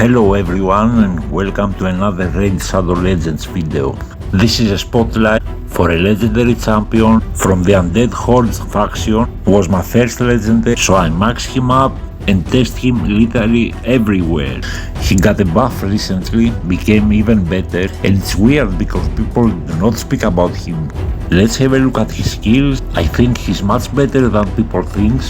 Hello everyone and welcome to another Raid Shadow Legends video. This is a spotlight for a legendary champion from the Undead Horde faction. Was my first legendary, so I maxed him up and test him literally everywhere. He got a buff recently, became even better, and it's weird because people do not speak about him. Let's have a look at his skills. I think he's much better than people think.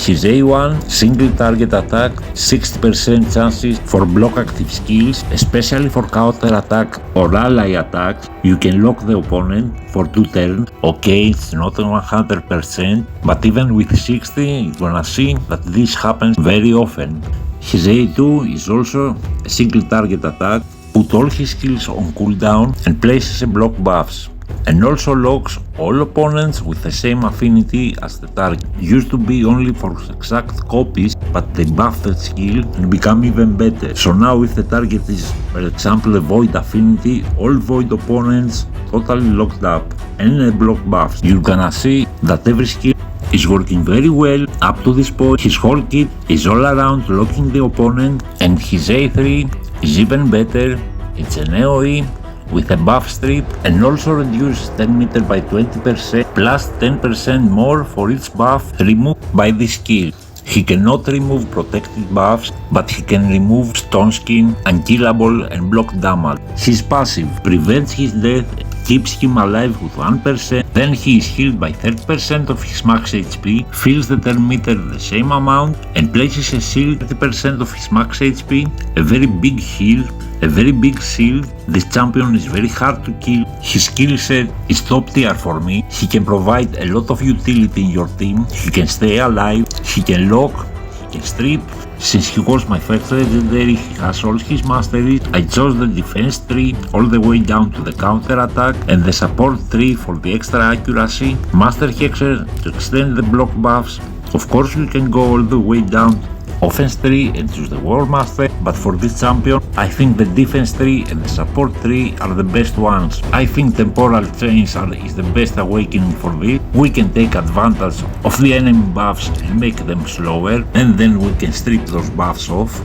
His A1, single target attack, 60% chances for block active skills, especially for counter attack or ally attack. You can lock the opponent for 2 turns. Okay, it's not 100%, but even with 60, you're gonna see that this happens very often. His A2 is also a single target attack, put all his skills on cooldown and places a block buffs, and also locks all opponents with the same affinity as the target. Used to be only for exact copies, but they buffed the skill and become even better. So now if the target is, for example, a void affinity, all void opponents totally locked up and block buffs. You're gonna see that every skill is working very well up to this point. His whole kit is all around locking the opponent, and his A3 is even better. It's an AoE with a buff strip and also reduces 10 meter by 20% plus 10% more for each buff removed by this skill. He cannot remove protected buffs, but he can remove stone skin, unkillable and block damage. His passive prevents his death, keeps him alive with 1%, then he is healed by 30% of his max HP, fills the turn meter the same amount and places a shield 30% of his max HP, a very big heal, a very big shield. This champion is very hard to kill. His skill set is top tier for me. He can provide a lot of utility in your team. He can stay alive, he can lock, he can strip. Since he was my first legendary, he has all his masteries. I chose the defense tree all the way down to the counter attack and the support tree for the extra accuracy. Master Hexer to extend the block buffs. Of course we can go all the way down offense tree and choose the War Master, but for this champion I think the defense tree and the support tree are the best ones. I think temporal chains is the best awakening for this. We can take advantage of the enemy buffs and make them slower, and then we can strip those buffs off.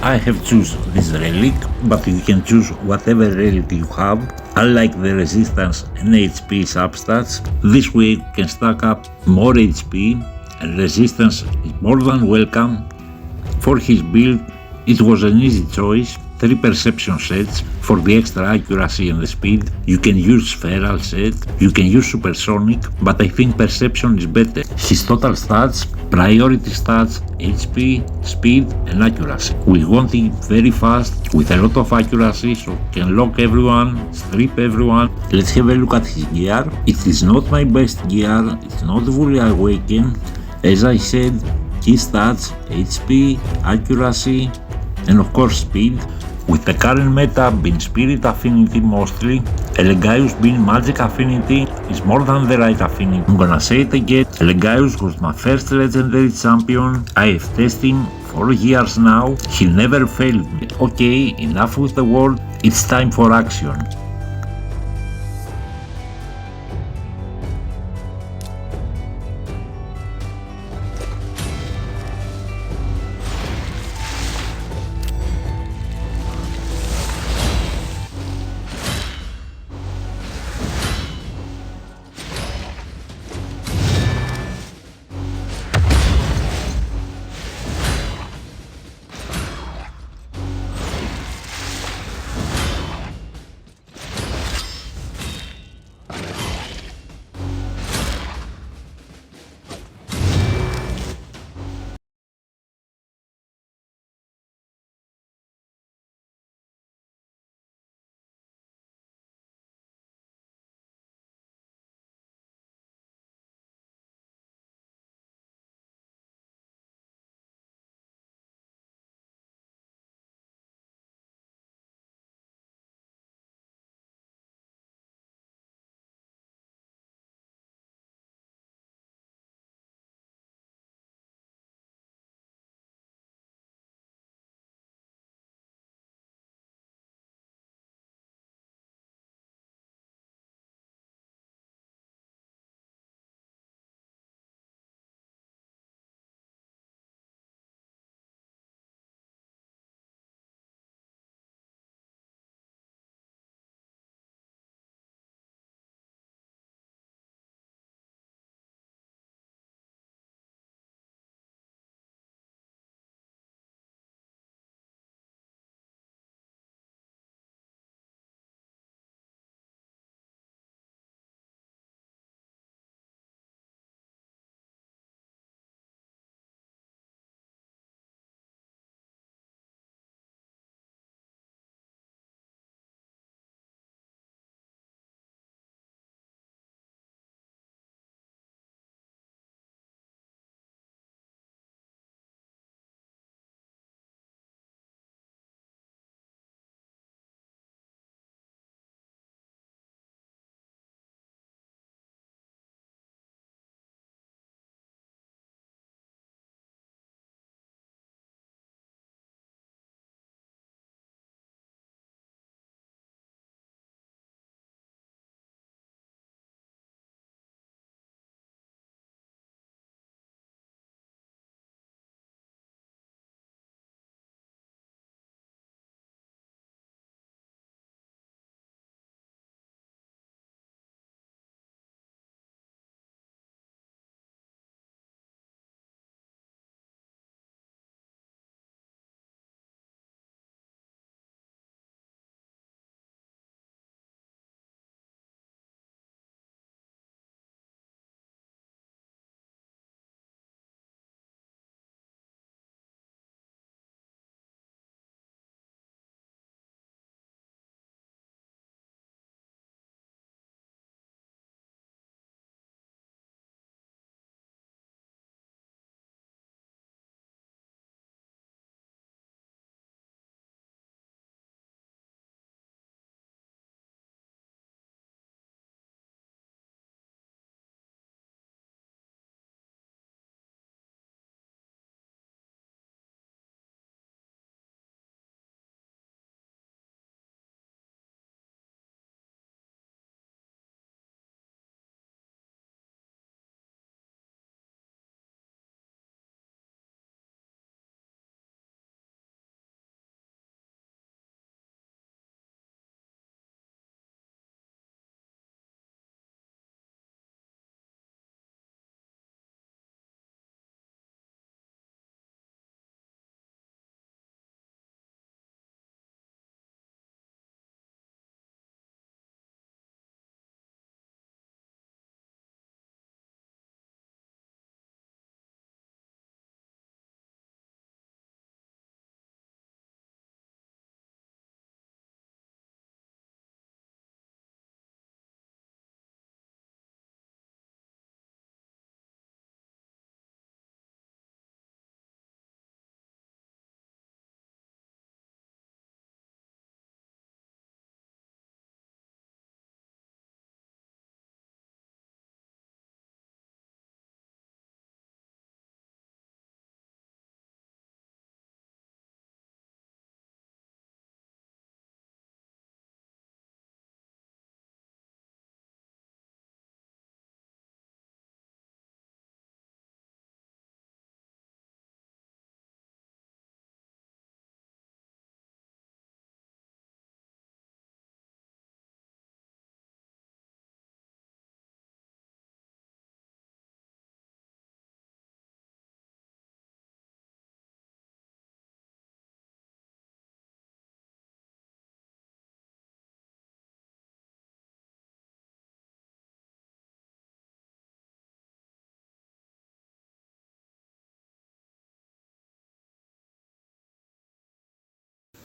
I have choose this relic, but you can choose whatever relic you have. I like the resistance and HP substats. This way you can stack up more HP, and resistance is more than welcome. For his build, it was an easy choice. 3 perception sets for the extra accuracy and the speed. You can use feral set, you can use supersonic, but I think perception is better. His total stats, priority stats, HP, speed and accuracy. We want it very fast with a lot of accuracy, so can lock everyone, strip everyone. Let's have a look at his gear. It is not my best gear, it's not fully awakened. As I said, key stats, HP, accuracy, and of course speed. With the current meta being spirit affinity mostly, Elegaius being magic affinity is more than the right affinity. I'm gonna say it again, Elegaius was my first legendary champion. I have tested him for years now, he never failed me. Okay, enough with the word, it's time for action.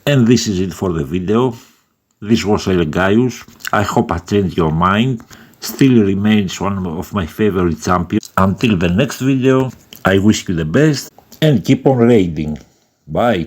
And this is it for the video. This was Elegaius. I hope I changed your mind. Still remains one of my favorite champions. Until the next video, I wish you the best and keep on raiding. Bye.